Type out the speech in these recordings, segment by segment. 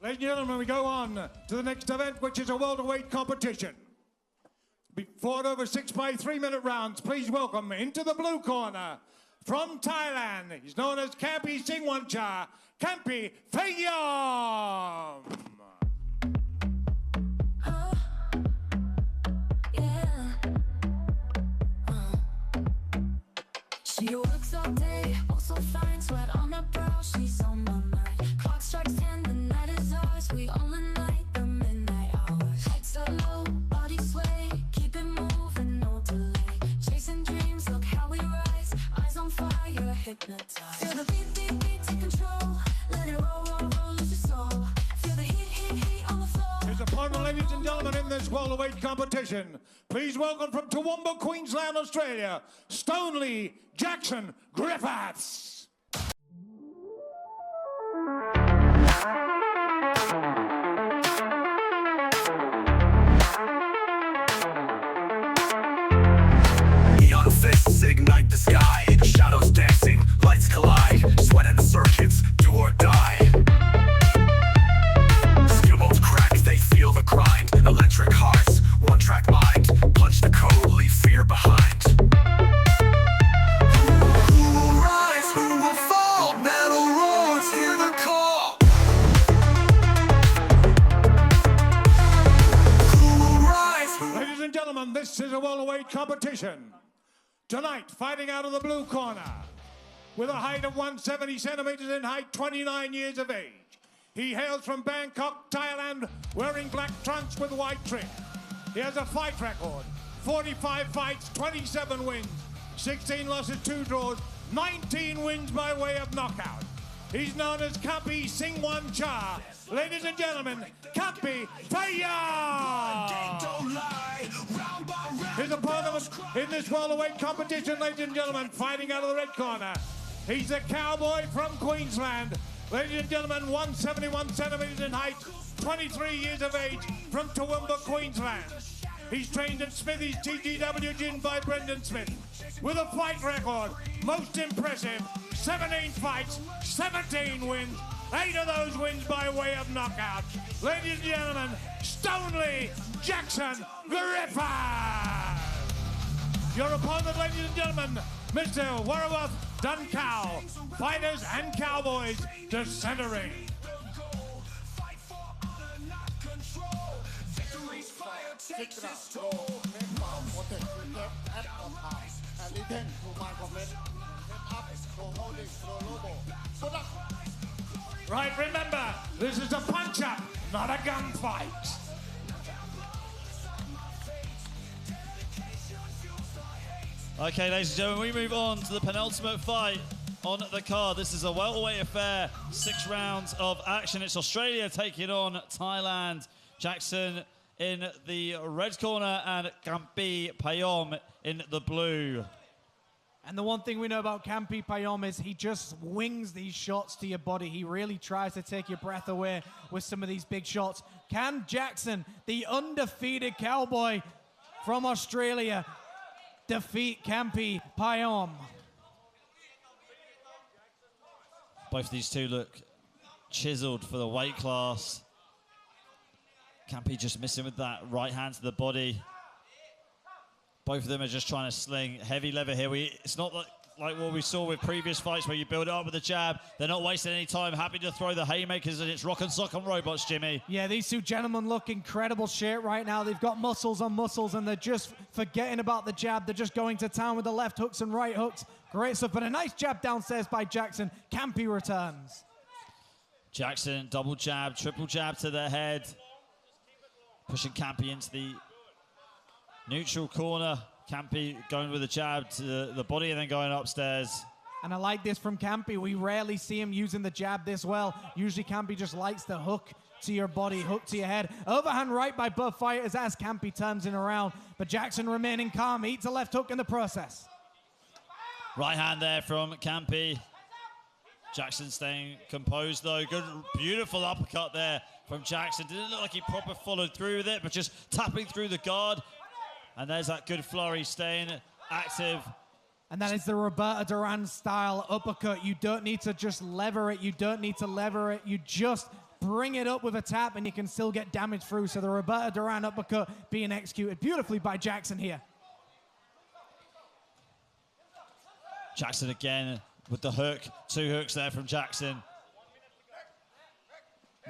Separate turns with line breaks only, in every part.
Ladies and gentlemen, we go on to the next event, which is a welterweight competition. Be fought over 6 by 3-minute rounds. Please welcome into the blue corner from Thailand. He's known as Campee Phayom, Campee Phayom.
She works all day, also finds sweat on her brow. She's on my mind. Clock strikes 10, the night is ours. We all ignite the midnight hours. Heads are low, body sway. Keep it moving, no delay. Chasing dreams, look how we rise. Eyes on fire, hypnotized. Feel the beat, beat, beat, take control. Let it roll, roll, roll, lose your soul. Feel the heat, heat, heat on the floor.
His opponent, ladies and gentlemen, in this welterweight competition. Please welcome from Toowoomba, Queensland, Australia, Stonely Jackson Griffiths.
Neon fists ignite the sky. Shadows dancing, lights collide. Sweat in the circuits, do or die. Skill bolts crack, they feel the grind. Electric hearts, one-track mind. Punch the code, leave fear behind.
This is a welterweight competition. Tonight, fighting out of the blue corner, with a height of 170 centimeters in height, 29 years of age. He hails from Bangkok, Thailand, wearing black trunks with white trim. He has a fight record, 45 fights, 27 wins, 16 losses, 2 draws, 19 wins by way of knockout. He's known as Campee Phayom. Ladies and gentlemen, Campee Phayom. His opponent in this welterweight competition, ladies and gentlemen, fighting out of the red corner. He's a cowboy from Queensland. Ladies and gentlemen, 171 centimeters in height, 23 years of age, from Toowoomba, Queensland. He's trained at Smithy's TGW Gym by Brendan Smith. With a fight record, most impressive, 17 fights, 17 wins, 8 of those wins by way of knockout. Ladies and gentlemen, Stonely Jackson Griffiths. Your opponent, ladies and gentlemen, Mr. Welterweight Duncow. Fighters and cowboys to center ring. Right, remember, this is a punch-up, not a gunfight.
Okay, ladies and gentlemen, we move on to the penultimate fight on the card. This is a welterweight affair, 6 rounds of action. It's Australia taking on Thailand. Jackson in the red corner and Campee Phayom in the blue.
And the one thing we know about Campee Phayom is he just wings these shots to your body. He really tries to take your breath away with some of these big shots. Can Jackson, the undefeated cowboy from Australia, defeat Campee Phayom?
Both of these two look chiseled for the weight class. Campee just missing with that right hand to the body. Both of them are just trying to sling heavy lever here. It's not like what we saw with previous fights where you build it up with a jab. They're not wasting any time. Happy to throw the haymakers, and it's rock and sock on robots, Jimmy. Yeah,
these two gentlemen look incredible shape right now. They've got muscles on muscles, and they're just forgetting about the jab. They're just going to town with the left hooks and right hooks. Great stuff, but a nice jab downstairs by Jackson. Campee returns.
Jackson, double jab, triple jab to the head. Pushing Campee into the neutral corner. Campee going with a jab to the body and then going upstairs.
And I like this from Campee. We rarely see him using the jab this well. Usually Campee just likes the hook to your body, hook to your head. Overhand right by both fighters as Campee turns him around. But Jackson remaining calm. Eats a left hook in the process.
Right hand there from Campee. Jackson staying composed though. Good, beautiful uppercut there from Jackson. Didn't look like he proper followed through with it, but just tapping through the guard. And there's that good flurry, staying active.
And that is the Roberto Duran style uppercut. You don't need to just lever it. You don't need to lever it. You just bring it up with a tap, and you can still get damage through. So the Roberto Duran uppercut being executed beautifully by Jackson here.
Jackson again with the hook. 2 hooks there from Jackson.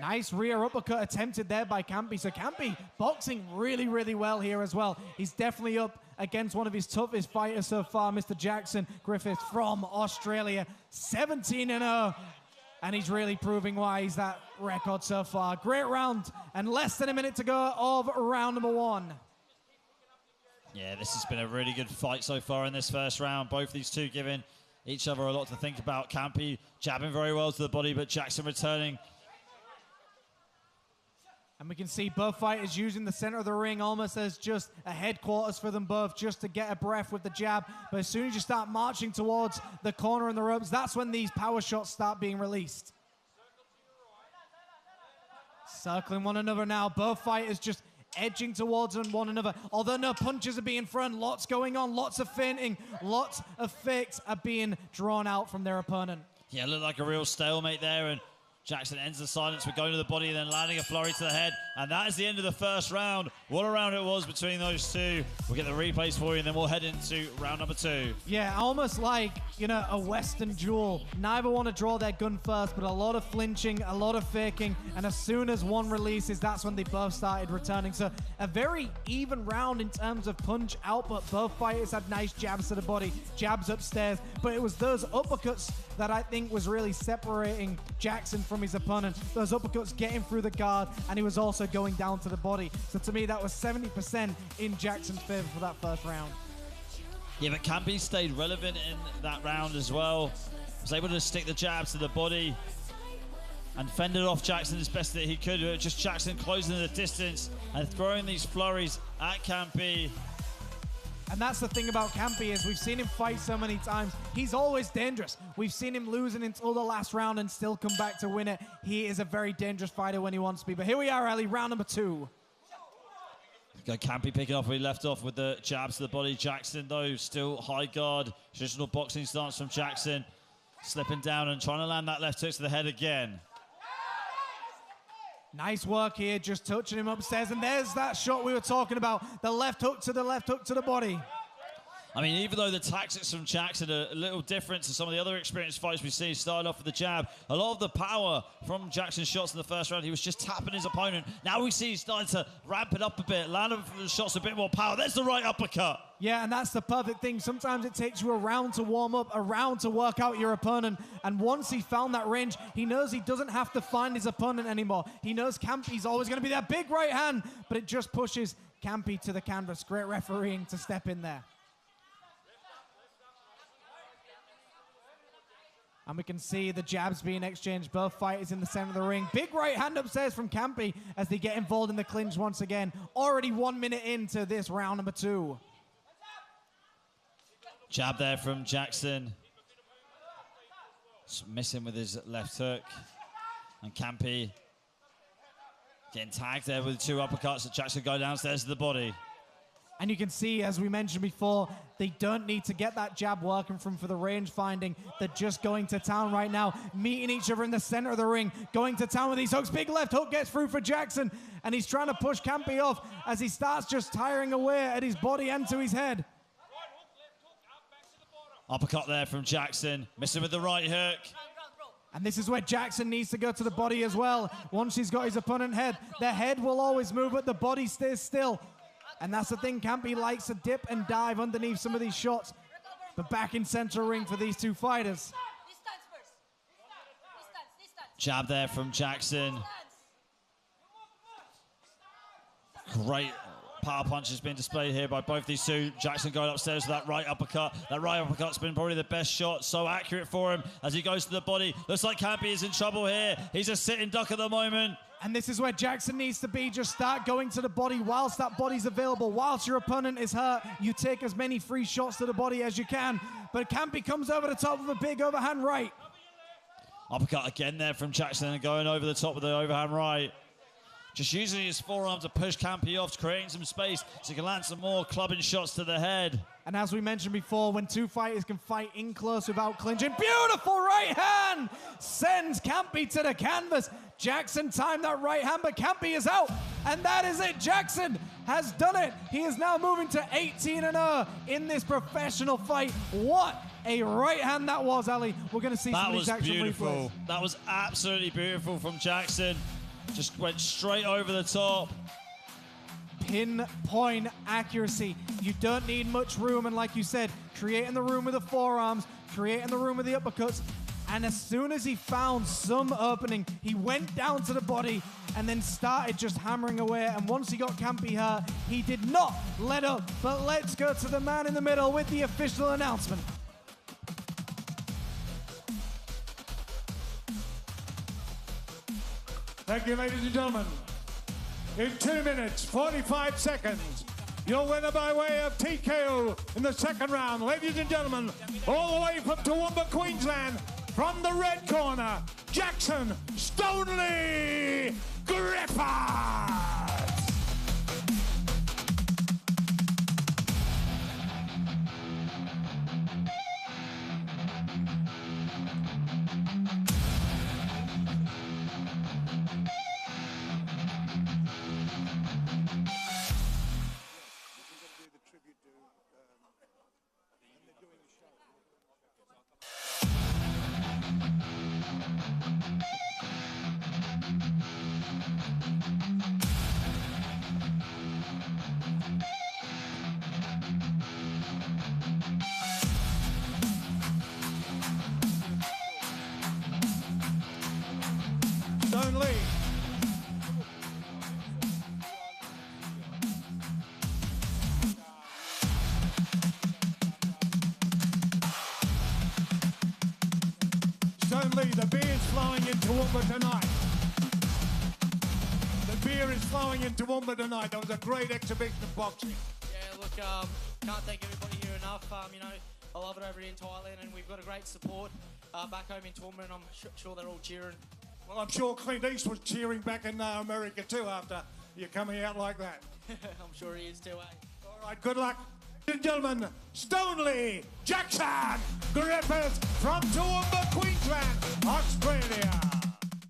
Nice rear uppercut attempted there by Campee. So Campee boxing really, really well here as well. He's definitely up against one of his toughest fighters so far, Mr. Jackson Griffiths from Australia. 17-0. And he's really proving why he's that record so far. Great round, and less than a minute to go of round number 1.
Yeah, this has been a really good fight so far in this first round. Both these two giving each other a lot to think about. Campee jabbing very well to the body, but Jackson returning.
And we can see both fighters using the center of the ring almost as just a headquarters for them both, just to get a breath with the jab. But as soon as you start marching towards the corner and the ropes, that's when these power shots start being released. Circling one another now. Both fighters just edging towards one another. Although no punches are being thrown, lots going on, lots of feinting, lots of fakes are being drawn out from their opponent.
Yeah, looked like a real stalemate there, and Jackson ends the silence with going to the body and then landing a flurry to the head. And that is the end of the first round. What a round it was between those two. We'll get the replays for you, and then we'll head into round number 2.
Yeah, almost like, you know, a Western duel. Neither want to draw their gun first, but a lot of flinching, a lot of faking. And as soon as one releases, that's when they both started returning. So a very even round in terms of punch output. Both fighters had nice jabs to the body, jabs upstairs. But it was those uppercuts that I think was really separating Jackson from his opponent. Those uppercuts getting through the guard, and he was also going down to the body. So to me, that was 70% in Jackson's favor for that first round.
Yeah, but Campee stayed relevant in that round as well. Was able to stick the jabs to the body and fended off Jackson as best that he could. Just Jackson closing the distance and throwing these flurries at Campee.
And that's the thing about Campee, is we've seen him fight so many times. He's always dangerous. We've seen him losing until the last round and still come back to win it. He is a very dangerous fighter when he wants to be. But here we are, Ali, round number 2.
Got Campee picking off where he left off with the jabs to the body. Jackson, though, still high guard. Traditional boxing stance from Jackson. Slipping down and trying to land that left hook to the head again.
Nice work here, just touching him upstairs. And there's that shot we were talking about. The left hook to the body.
I mean, even though the tactics from Jackson are a little different to some of the other experienced fights we've seen, started off with the jab. A lot of the power from Jackson's shots in the first round, he was just tapping his opponent. Now we see he's starting to ramp it up a bit, land the shots a bit more power. There's the right uppercut.
Yeah, and that's the perfect thing. Sometimes it takes you a round to warm up, a round to work out your opponent. And once he found that range, he knows he doesn't have to find his opponent anymore. He knows Campee's always going to be that big right hand, but it just pushes Campee to the canvas. Great refereeing to step in there. And we can see the jabs being exchanged. Both fighters in the center of the ring. Big right hand upstairs from Campee as they get involved in the clinch once again. Already 1 minute into this round number 2.
Jab there from Jackson. Just missing with his left hook. And Campee getting tagged there with 2 uppercuts that Jackson go downstairs to the body.
And you can see, as we mentioned before, they don't need to get that jab working for the range finding. They're just going to town right now, meeting each other in the center of the ring, going to town with these hooks. Big left hook gets through for Jackson, and he's trying to push Campee off as he starts just tiring away at his body and to his head.
Uppercut there from Jackson, missing with the right hook.
And this is where Jackson needs to go to the body as well. Once he's got his opponent head, the head will always move, but the body stays still. And that's the thing, Campee likes to dip and dive underneath some of these shots. But back in center ring for these two fighters.
Jab there from Jackson. Great power punch has been displayed here by both these two. Jackson going upstairs with that right uppercut. That right uppercut's been probably the best shot. So accurate for him as he goes to the body. Looks like Campee is in trouble here. He's a sitting duck at the moment.
And this is where Jackson needs to be. Just start going to the body whilst that body's available. Whilst your opponent is hurt, you take as many free shots to the body as you can. But Campee comes over the top with a big overhand right.
Uppercut again there from Jackson and going over the top with the overhand right. Just using his forearm to push Campee off, creating some space so he can land some more clubbing shots to the head.
And as we mentioned before, when two fighters can fight in close without clinching, beautiful right hand sends Campee to the canvas. Jackson timed that right hand, but Campee is out. And that is it. Jackson has done it. He is now moving to 18-0 in this professional fight. What a right hand that was, Ali. We're going to see some of these action replays.
That was absolutely beautiful from Jackson. Just went straight over the top.
Pinpoint accuracy. You don't need much room, and like you said, creating the room with the forearms, creating the room with the uppercuts, and as soon as he found some opening, he went down to the body and then started just hammering away, and once he got Campee hurt, he did not let up. But let's go to the man in the middle with the official announcement.
Thank you, ladies and gentlemen. In 2 minutes, 45 seconds, your winner by way of TKO in the second round. Ladies and gentlemen, all the way from Toowoomba, Queensland, from the red corner, Jackson Stonely Griffiths. Stone Lee. Stone Lee, the beer is flowing into Toowoomba tonight. The beer is flowing into Toowoomba tonight. That was a great exhibition of boxing.
Yeah, look, can't thank everybody here enough. You know, I love it over here in Thailand, and we've got a great support back home in Toowoomba, and I'm sure they're all cheering.
Well, I'm sure Clint Eastwood was cheering back in America too after you're coming out like that.
I'm sure he is too, eh?
All right, good luck. Ladies and gentlemen, Stonely Jackson Griffiths from Toowoomba, Queensland, Australia.